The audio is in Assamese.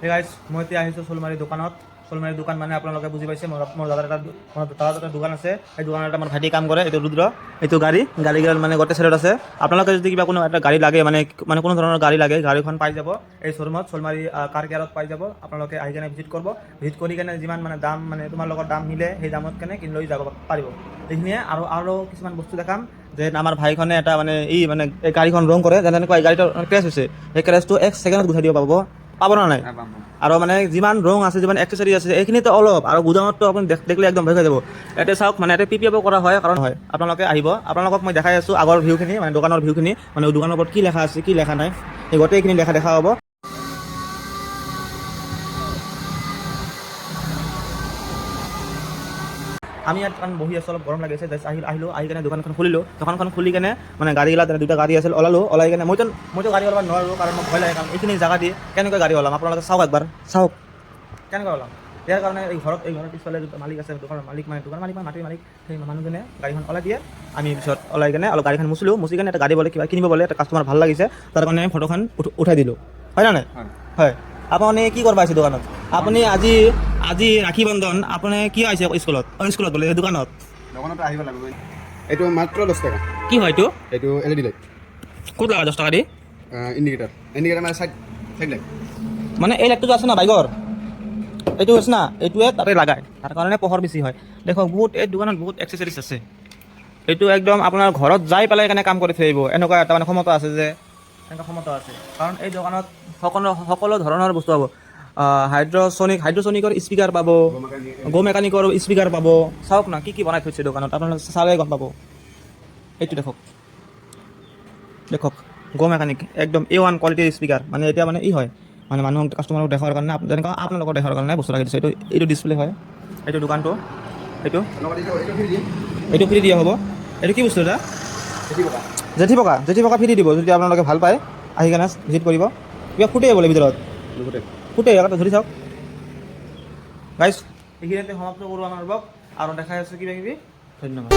এই গাইজ মই এতিয়া আহিছোঁ শ'লমাৰী দোকানত। শ'লমাৰী দোকান মানে আপোনালোকে বুজি পাইছে, মোৰ দাদাৰ এটা দোকান আছে। সেই দোকানত এটা মোৰ ভাইটি কাম কৰে, এইটো ৰুদ্ৰ। এইটো গাড়ীকেইখন মানে গোটেই চাইডত আছে। আপোনালোকে যদি কিবা কোনো এটা গাড়ী লাগে মানে কোনো ধৰণৰ গাড়ী লাগে, গাড়ীখন পাই যাব এই শ্ব'ৰুমত, শ'লমাৰী কাৰ কেয়াৰত পাই যাব। আপোনালোকে আহি কেনে ভিজিট কৰিব, ভিজিট কৰি কেনে যিমান মানে দাম মানে তোমাৰ লগত দাম মিলে সেই দামত কেনে কিনি লৈ যাব পাৰিব। এইখিনিয়ে আৰু কিছুমান বস্তু দেখাম যে আমাৰ ভাইখনে এটা মানে এই গাড়ীখন ৰং কৰে, যেনেকুৱা এই গাড়ীটো ক্ৰেছ হৈছে, সেই ক্ৰেছটো 1 ছেকেণ্ডত গুচাই দিব পাব না নাই? আৰু মানে যিমান ৰং আছে, যিমান এক্সেচৰি আছে, এইখিনিতো অলপ, আৰু গুদামততো আপুনি দেখিলে একদম ভয় খাই যাব। ইয়াতে চাওক, মানে ইয়াতে PPF কৰা হয়, কাৰণ হয় আপোনালোকে আহিব, আপোনালোকক মই দেখাই আছোঁ আগৰ ভিউখিনি, মানে দোকানৰ ভিউখিনি, মানে দোকানৰ ওপৰত কি লেখা আছে কি লেখা নাই, এই গোটেইখিনি দেখা হ'ব। আমি ইয়াত কাৰণ বহি আছোঁ, অলপ গৰম লাগিছে, জাষ্ট আহিলোঁ, আহি কেনে দোকানখন খুলিলোঁ। দোকানখন খুলি কেনে মানে গাড়ীগিলা দুটা গাড়ী আছিল, ওলাই কেনে মইতো গাড়ী ওলাব নোৱাৰোঁ, কাৰণ মোক ভয় লাগে। কাৰণ এইখিনি জেগা দি কেনেকৈ গাড়ী ওলাম, আপোনালোকে চাওক একবাৰ, চাওক কেনেকৈ ওলাম। ইয়াৰ কাৰণে এই ঘৰত পিছফালে মালিক আছে, দোকানৰ মালিক মানে মাটিৰ মালিক, সেই মানুহজনে গাড়ীখন ওলাই দিয়ে। আমি পিছত ওলাই কেনে অলপ গাড়ীখন মুচি কেনে এটা গাড়ী বলে কিবা কিনিব বলে, এটা কাষ্টমাৰ ভাল লাগিছে, তাৰ কাৰণে আমি ফটোখন উঠাই দিলোঁ, হয় না নাই? হয়। আপুনি কি কৰিব আহিছে দোকানত? আপুনি আজি ৰাখী বন্ধন, আপুনি কি আহিছে স্কুলত বোলে দোকানত আহিব লাগিব। এইটো মাত্ৰ 10 টকা। কি হয় এইটো? এইটো LED লাইট। ক'ত লাগা 10 টকা দি? ইণ্ডিকেটাৰ মানে চাইড লাইট। মানে এই লাইটটো আছে না বাইকৰ, এইটো আছে না, এইটোৱে তাতে লাগায়, তাৰ কাৰণে পোহৰ বেছি হয়। দেখক এই দোকানত বহুত এক্সেচৰিজ আছে। এইটো একদম আপোনাৰ ঘৰত যাই পেলাই কেনে কাম কৰি থৈ আহিব, এনেকুৱা এটা মানে ক্ষমতা আছে যে, এনেকুৱা ক্ষমতা আছে। কাৰণ এই দোকানত সকলো ধৰণৰ বস্তু পাব। হাইড্ৰছনিকৰ স্পীকাৰ পাব, গো মেকানিকৰ স্পীকাৰ পাব। চাওক না কি বনাই থৈছে দোকানত, আপোনালোকে চালে গম পাব। এইটো দেখক গো মেকানিক, একদম A1 কোৱালিটিৰ স্পীকাৰ। মানে এতিয়া মানে হয়, মানে মানুহক কাষ্টমাৰক দেখাৰ কাৰণে, যেনেকুৱা আপোনালোকক দেখাৰ কাৰণে বস্তু লাগি দিছে। এইটো ডিছপ্লে হয়, এইটো দোকানটো, এইটো ফ্ৰী দিয়া হ'ব। এইটো কি বস্তু এটা? জেঠী পকা ফ্ৰী দিব, যদি আপোনালোকে ভাল পায় আহি কেনে ভিজিট কৰিব। কিবা ফুটে বোলে ভিতৰত, ফুটে এটা ধৰি চাওক। গাইজ এইখিনিতে সমাপ্ত কৰোঁ আমাৰ ব্লগ, আৰু দেখাই আছোঁ কিবা কিবি। ধন্যবাদ।